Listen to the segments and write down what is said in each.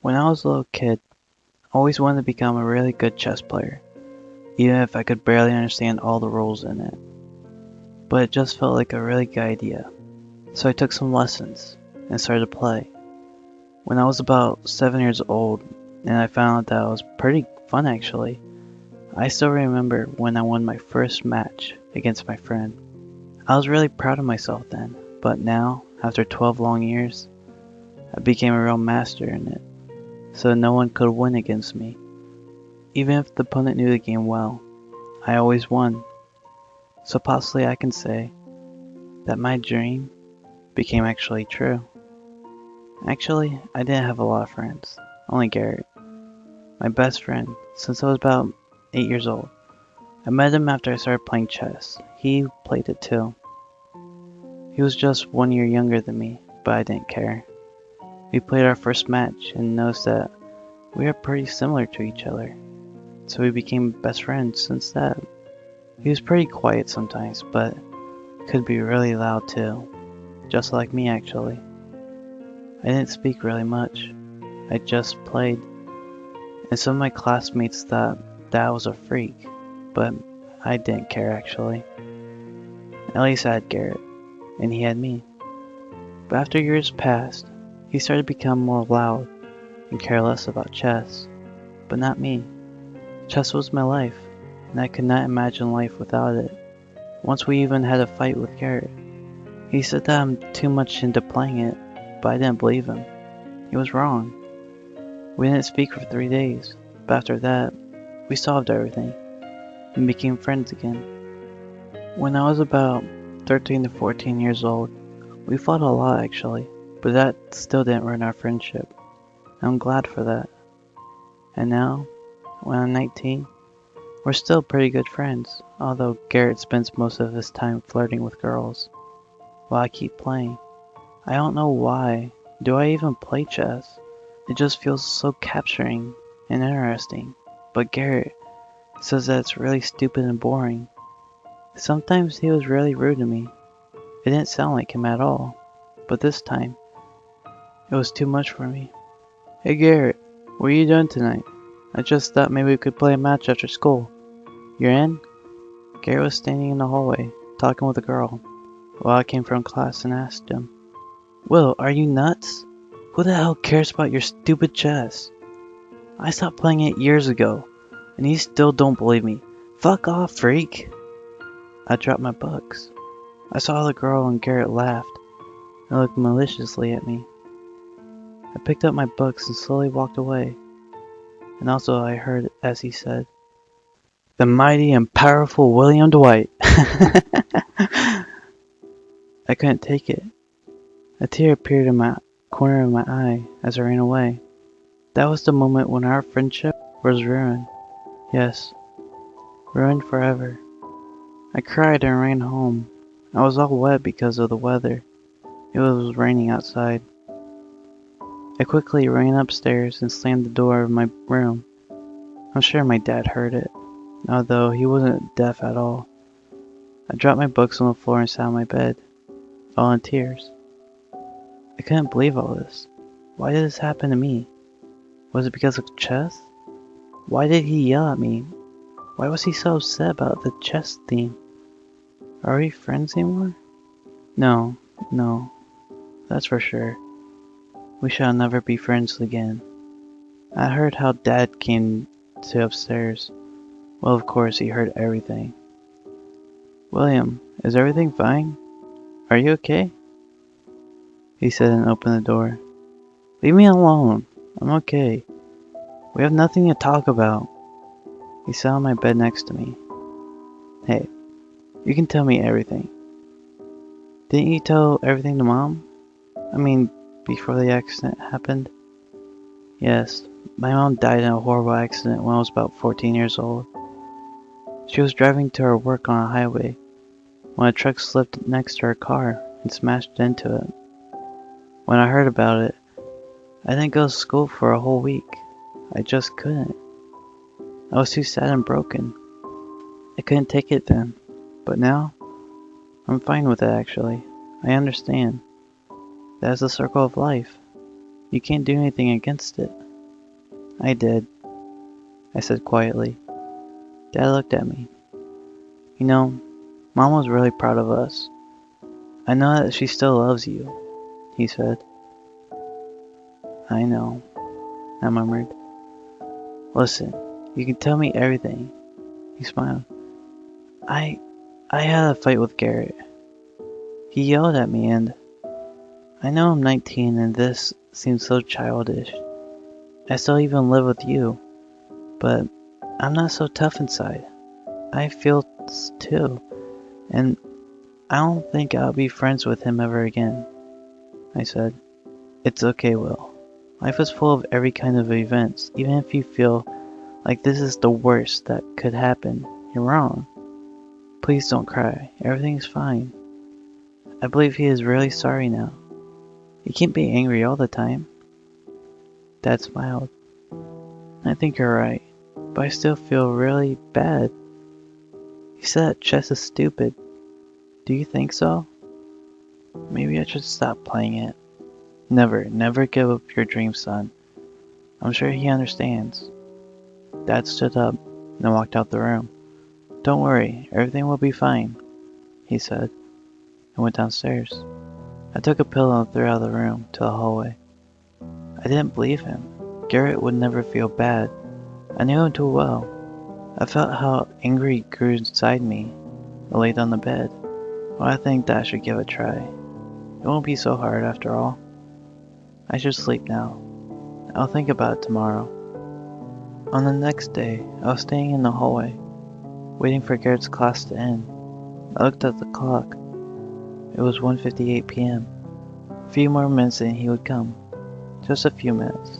When I was a little kid, I always wanted to become a really good chess player, even if I could barely understand all the rules in it. But it just felt like a really good idea. So I took some lessons and started to play. When I was about 7 years old, and I found out that it was pretty fun actually. I still remember when I won my first match against my friend. I was really proud of myself then, but now, after 12 long years, I became a real master in it, so no one could win against me. Even if the opponent knew the game well, I always won. So possibly I can say that my dream became actually true. Actually, I didn't have a lot of friends, only Garrett, my best friend, since I was about 8 years old. I met him after I started playing chess. He played it too. He was just 1 year younger than me, but I didn't care. We played our first match and noticed that we are pretty similar to each other, so we became best friends since that. He was pretty quiet sometimes, but could be really loud too, just like me actually. I didn't speak really much, I just played, and some of my classmates thought that I was a freak, but I didn't care actually. At least I had Garrett, and he had me. But after years passed, he started to become more loud and care less about chess, but not me. Chess was my life, and I could not imagine life without it. Once we even had a fight with Garrett. He said that I'm too much into playing it, but I didn't believe him. He was wrong. We didn't speak for 3 days, but after that, we solved everything and became friends again. When I was about 13 to 14 years old, we fought a lot actually, but that still didn't ruin our friendship. I'm glad for that. And now, when I'm 19, we're still pretty good friends, although Garrett spends most of his time flirting with girls, while I keep playing. I don't know why. Do I even play chess? It just feels so capturing and interesting. But Garrett says that it's really stupid and boring. Sometimes he was really rude to me. It didn't sound like him at all. But this time, it was too much for me. Hey Garrett, what are you doing tonight? I just thought maybe we could play a match after school. You're in? Garrett was standing in the hallway, talking with a girl, while I came from class and asked him, Will, are you nuts? Who the hell cares about your stupid chess? I stopped playing it years ago, and you still don't believe me. Fuck off, freak! I dropped my books. I saw the girl and Garrett laughed and looked maliciously at me. I picked up my books and slowly walked away. And also I heard as he said, The mighty and powerful William Dwight. I couldn't take it. A tear appeared in my corner of my eye as I ran away. That was the moment when our friendship was ruined. Yes, ruined forever. I cried and ran home. I was all wet because of the weather. It was raining outside. I quickly ran upstairs and slammed the door of my room. I'm sure my dad heard it, although he wasn't deaf at all. I dropped my books on the floor and sat on my bed, all in tears. I couldn't believe all this. Why did this happen to me? Was it because of chess? Why did he yell at me? Why was he so upset about the chess theme? Are we friends anymore? No, that's for sure. We shall never be friends again. I heard how Dad came to upstairs. Well, of course, he heard everything. William, is everything fine? Are you okay? He said and opened the door. Leave me alone. I'm okay. We have nothing to talk about. He sat on my bed next to me. Hey, you can tell me everything. Didn't you tell everything to Mom? I mean, before the accident happened? Yes, my mom died in a horrible accident when I was about 14 years old. She was driving to her work on a highway when a truck slipped next to her car and smashed into it. When I heard about it, I didn't go to school for a whole week. I just couldn't. I was too sad and broken. I couldn't take it then, but now, I'm fine with it actually. I understand. That's the circle of life. You can't do anything against it. I did, I said quietly. Dad looked at me. You know, Mom was really proud of us. I know that she still loves you, he said. I know, I murmured. Listen, you can tell me everything. He smiled. I had a fight with Garrett. He yelled at me and I know I'm 19 and this seems so childish. I still even live with you, but I'm not so tough inside. I feel too, and I don't think I'll be friends with him ever again, I said. It's okay, Will. Life is full of every kind of events. Even if you feel like this is the worst that could happen, you're wrong. Please don't cry. Everything's fine. I believe he is really sorry now. You can't be angry all the time. Dad smiled. I think you're right, but I still feel really bad. You said that chess is stupid. Do you think so? Maybe I should stop playing it. Never give up your dreams, son. I'm sure he understands. Dad stood up and walked out the room. Don't worry, everything will be fine, he said, and went downstairs. I took a pillow and threw it out of the room to the hallway. I didn't believe him. Garrett would never feel bad. I knew him too well. I felt how angry grew inside me. I laid on the bed. Well, I think that I should give it a try. It won't be so hard after all. I should sleep now. I'll think about it tomorrow. On the next day, I was staying in the hallway, waiting for Garrett's class to end. I looked at the clock. It was 1:58 p.m. A few more minutes and he would come. Just a few minutes.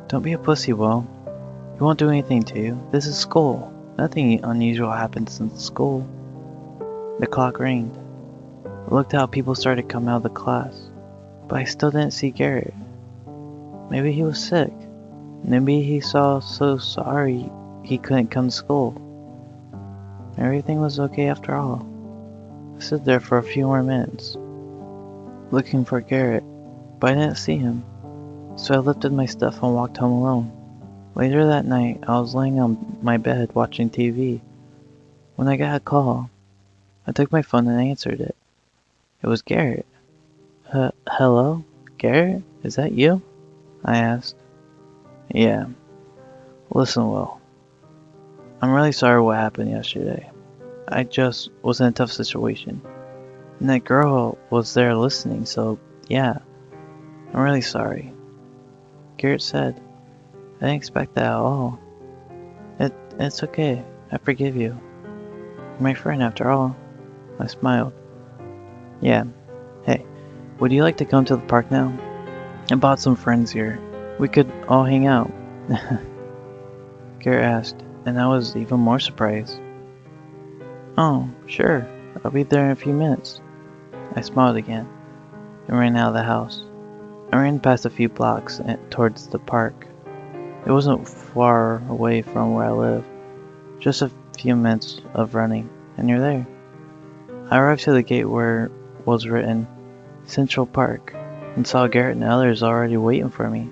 Don't be a pussy, Will. He won't do anything to you. This is school. Nothing unusual happens in school. The clock rang. I looked how people started coming out of the class, but I still didn't see Garrett. Maybe he was sick. Maybe he so sorry he couldn't come to school. Everything was okay after all. I stood there for a few more minutes, looking for Garrett, but I didn't see him. So I lifted my stuff and walked home alone. Later that night, I was laying on my bed watching TV when I got a call. I took my phone and answered it. It was Garrett. Hello? Garrett? Is that you? I asked. Yeah. Listen, Will. I'm really sorry what happened yesterday. I just was in a tough situation. And that girl was there listening, so yeah. I'm really sorry. Garrett said. I didn't expect that at all. It's okay. I forgive you. You're my friend after all. I smiled. Yeah. Hey, would you like to come to the park now? I brought some friends here. We could all hang out. Garrett asked, and I was even more surprised. Oh, sure. I'll be there in a few minutes. I smiled again and ran out of the house. I ran past a few blocks towards the park. It wasn't far away from where I live. Just a few minutes of running, and you're there. I arrived to the gate where was written Central Park and saw Garrett and others already waiting for me.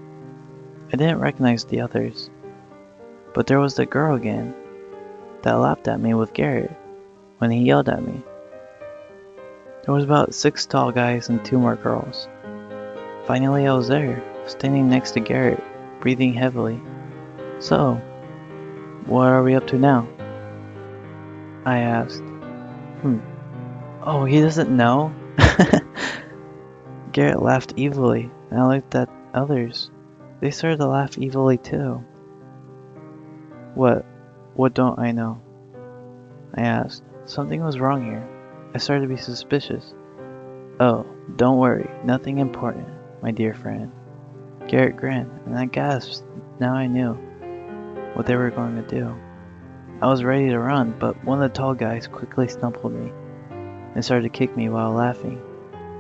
I didn't recognize the others, but there was the girl again that laughed at me with Garrett when he yelled at me. There was about 6 tall guys and 2 more girls. Finally, I was there, standing next to Garrett, breathing heavily. So, what are we up to now? I asked. Oh, he doesn't know? Garrett laughed evilly, and I looked at others. They started to laugh evilly too. What don't I know? I asked. Something was wrong here. I started to be suspicious. Oh, don't worry, nothing important, my dear friend. Garrett grinned, and I gasped. Now I knew what they were going to do. I was ready to run, but one of the tall guys quickly stumbled me and started to kick me while laughing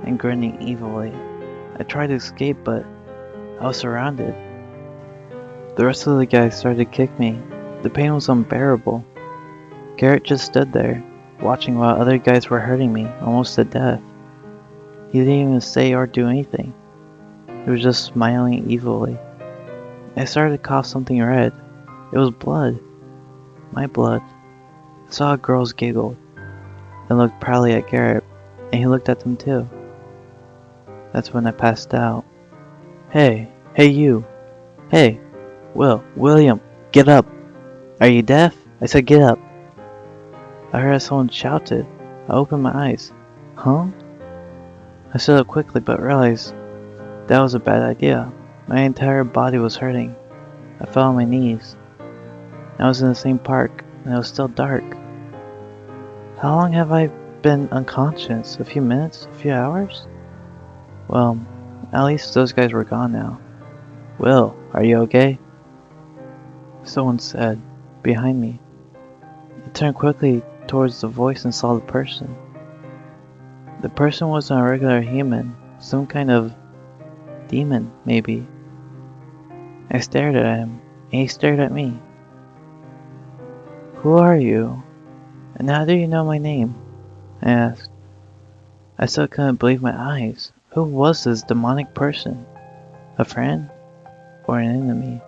and grinning evilly. I tried to escape, but I was surrounded. The rest of the guys started to kick me. The pain was unbearable. Garrett just stood there, watching while other guys were hurting me almost to death. He didn't even say or do anything. He was just smiling evilly. I started to cough something red. It was blood. My blood. I saw how girls giggled and looked proudly at Garrett, and he looked at them too. That's when I passed out. Hey you. Hey, William, get up. Are you deaf? I said get up. I heard someone shouted. I opened my eyes. Huh? I stood up quickly but realized that was a bad idea. My entire body was hurting. I fell on my knees. I was in the same park, and it was still dark. How long have I been unconscious? A few minutes? A few hours? Well, at least those guys were gone now. Will, are you okay? Someone said, behind me. I turned quickly towards the voice and saw the person. The person wasn't a regular human, some kind of demon, maybe. I stared at him, and he stared at me. Who are you? And how do you know my name? I asked. I still couldn't believe my eyes. Who was this demonic person? A friend? Or an enemy?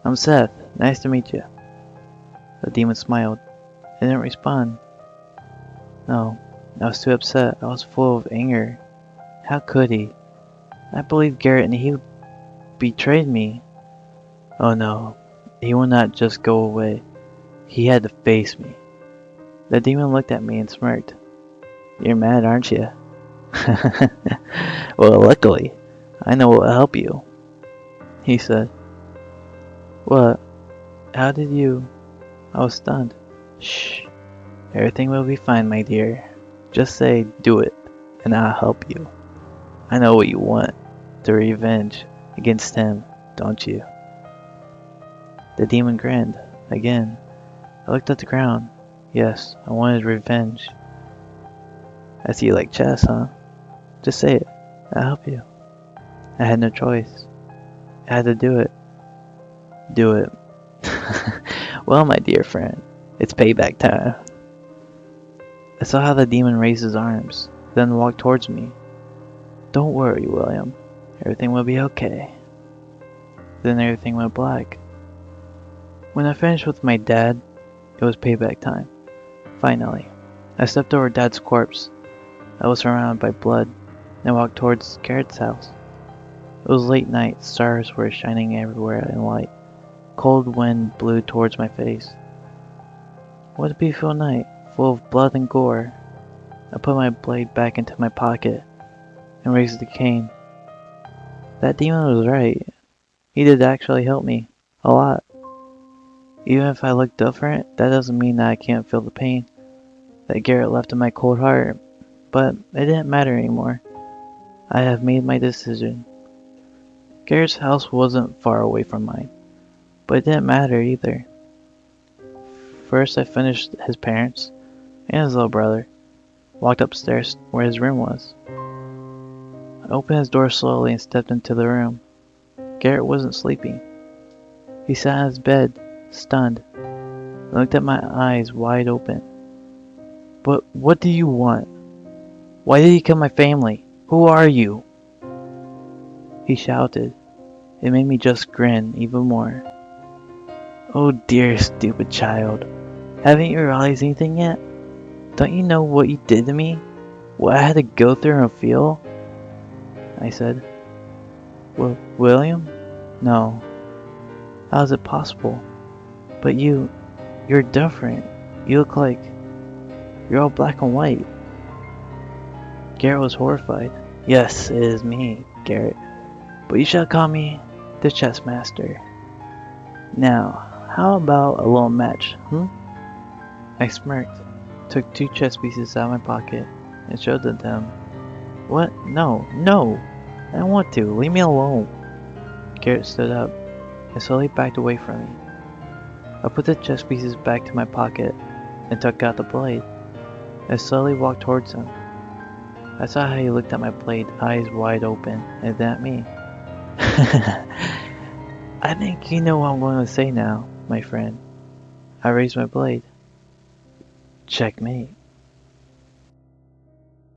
I'm Seth. Nice to meet you. The demon smiled. I didn't respond. No, I was too upset. I was full of anger. How could he? I believed Garrett and he betrayed me. Oh no, he would not just go away. He had to face me. The demon looked at me and smirked. You're mad, aren't you? Well, luckily, I know what will help you, he said. What? How did you? I was stunned. Shh. Everything will be fine, my dear. Just say, do it, and I'll help you. I know what you want. The revenge against him, don't you? The demon grinned. Again. I looked at the ground. Yes, I wanted revenge. I see you like chess, huh? Just say it. I'll help you. I had no choice. I had to do it. Do it. Well, my dear friend, it's payback time. I saw how the demon raised his arms, then walked towards me. Don't worry, William. Everything will be okay. Then everything went black. When I finished with my dad, it was payback time. Finally, I stepped over Dad's corpse. I was surrounded by blood, and walked towards Garrett's house. It was late night, stars were shining everywhere in light. Cold wind blew towards my face. What a beautiful night, full of blood and gore. I put my blade back into my pocket, and raised the cane. That demon was right. He did actually help me, a lot. Even if I look different, that doesn't mean that I can't feel the pain that Garrett left in my cold heart. But it didn't matter anymore. I have made my decision. Garrett's house wasn't far away from mine, but it didn't matter either. First I finished his parents and his little brother, walked upstairs where his room was. I opened his door slowly and stepped into the room. Garrett wasn't sleeping. He sat on his bed, stunned, and looked at my eyes wide open. But what do you want? Why did you kill my family? Who are you? He shouted. It made me just grin even more. Oh dear stupid child. Haven't you realized anything yet? Don't you know what you did to me? What I had to go through and feel? I said. William? No. How is it possible? But you're different. You look like you're all black and white. Garrett was horrified. Yes, it is me, Garrett. But you shall call me the chess master. Now, how about a little match, I smirked, took 2 chess pieces out of my pocket, and showed them to him. What? No! I don't want to. Leave me alone. Garrett stood up and slowly backed away from me. I put the chess pieces back to my pocket and took out the blade. I slowly walked towards him. I saw how he looked at my blade, eyes wide open, and then at me. I think you know what I'm going to say now, my friend. I raised my blade. Checkmate.